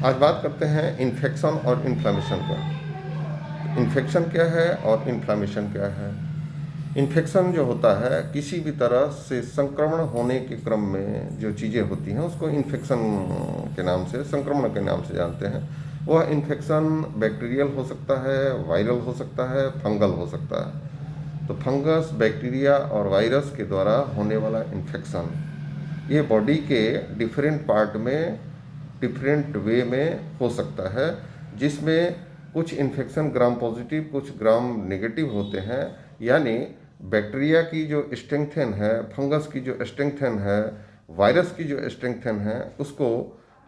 आज बात करते हैं इन्फेक्शन और इन्फ्लामेशन का। इन्फेक्शन क्या है और इन्फ्लामेशन क्या है? इन्फेक्शन जो होता है किसी भी तरह से संक्रमण होने के क्रम में जो चीज़ें होती हैं उसको इन्फेक्शन के नाम से, संक्रमण के नाम से जानते हैं। वह इन्फेक्शन बैक्टीरियल हो सकता है, वायरल हो सकता है, फंगल हो सकता है। तो फंगस, बैक्टीरिया और वायरस के द्वारा होने वाला इन्फेक्शन ये बॉडी के डिफरेंट पार्ट में डिफरेंट वे में हो सकता है, जिसमें कुछ इन्फेक्शन ग्राम पॉजिटिव कुछ ग्राम नेगेटिव होते हैं। यानी बैक्टीरिया की जो स्ट्रेंथन है, फंगस की जो स्ट्रेंथन है, वायरस की जो स्ट्रेंथन है, उसको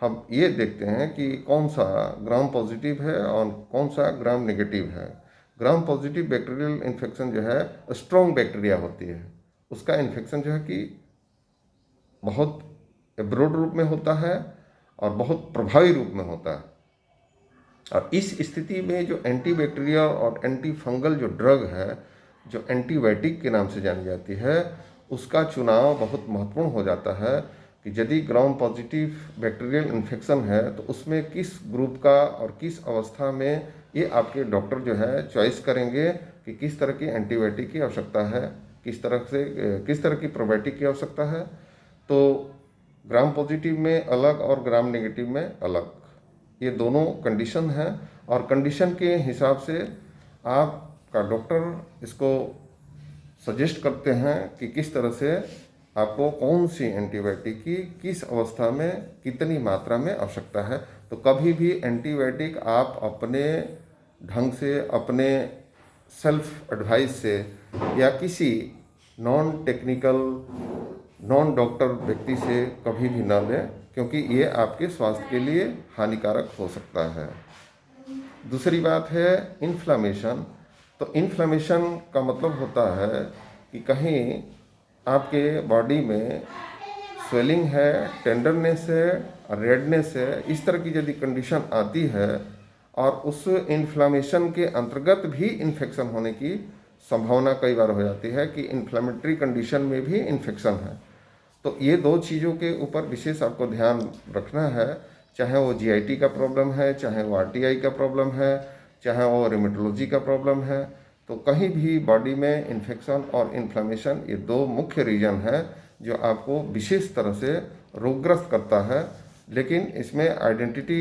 हम ये देखते हैं कि कौन सा ग्राम पॉजिटिव है और कौन सा ग्राम नेगेटिव है। ग्राम पॉजिटिव बैक्टीरियल इन्फेक्शन जो है स्ट्रॉन्ग बैक्टीरिया होती है, उसका इन्फेक्शन जो है कि बहुत ब्रॉड रूप में होता है और बहुत प्रभावी रूप में होता है। और इस स्थिति में जो एंटीबैक्टीरियल और एंटी फंगल जो ड्रग है, जो एंटीबायोटिक के नाम से जानी जाती है, उसका चुनाव बहुत महत्वपूर्ण हो जाता है कि यदि ग्राम पॉजिटिव बैक्टीरियल इन्फेक्शन है तो उसमें किस ग्रुप का और किस अवस्था में ये आपके डॉक्टर जो है चॉइस करेंगे कि किस तरह की एंटीबायोटिक की आवश्यकता है, किस तरह की प्रोबायोटिक की आवश्यकता है। तो ग्राम पॉजिटिव में अलग और ग्राम नेगेटिव में अलग, ये दोनों कंडीशन है और कंडीशन के हिसाब से आपका डॉक्टर इसको सजेस्ट करते हैं कि किस तरह से आपको कौन सी एंटीबायोटिक की किस अवस्था में कितनी मात्रा में आवश्यकता है। तो कभी भी एंटीबायोटिक आप अपने ढंग से, अपने सेल्फ एडवाइस से या किसी नॉन टेक्निकल नॉन डॉक्टर व्यक्ति से कभी भी ना लें, क्योंकि ये आपके स्वास्थ्य के लिए हानिकारक हो सकता है। दूसरी बात है इन्फ्लामेशन। तो इन्फ्लामेशन का मतलब होता है कि कहीं आपके बॉडी में स्वेलिंग है, टेंडरनेस है, रेडनेस है, इस तरह की यदि कंडीशन आती है और उस इन्फ्लामेशन के अंतर्गत भी इन्फेक्शन होने की संभावना कई बार हो जाती है कि इन्फ्लामेटरी कंडीशन में भी इन्फेक्शन है। तो ये दो चीज़ों के ऊपर विशेष आपको ध्यान रखना है, चाहे वो जीआईटी का प्रॉब्लम है, चाहे वो आरटीआई का प्रॉब्लम है, चाहे वो रिमेटोलॉजी का प्रॉब्लम है। तो कहीं भी बॉडी में इन्फेक्शन और इन्फ्लामेशन ये दो मुख्य रीजन है जो आपको विशेष तरह से रोगग्रस्त करता है। लेकिन इसमें आइडेंटिटी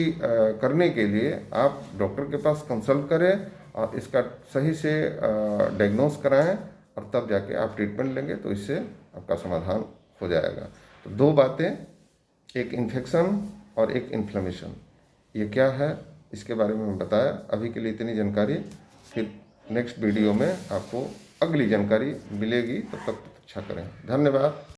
करने के लिए आप डॉक्टर के पास कंसल्ट करें और इसका सही से डायग्नोस कराएं और तब जाके आप ट्रीटमेंट लेंगे तो इससे आपका समाधान हो जाएगा। तो दो बातें, एक इन्फेक्शन और एक इन्फ्लेमेशन, ये क्या है इसके बारे में मैं बताया। अभी के लिए इतनी जानकारी, फिर नेक्स्ट वीडियो में आपको अगली जानकारी मिलेगी। तब तक अच्छा करें। धन्यवाद।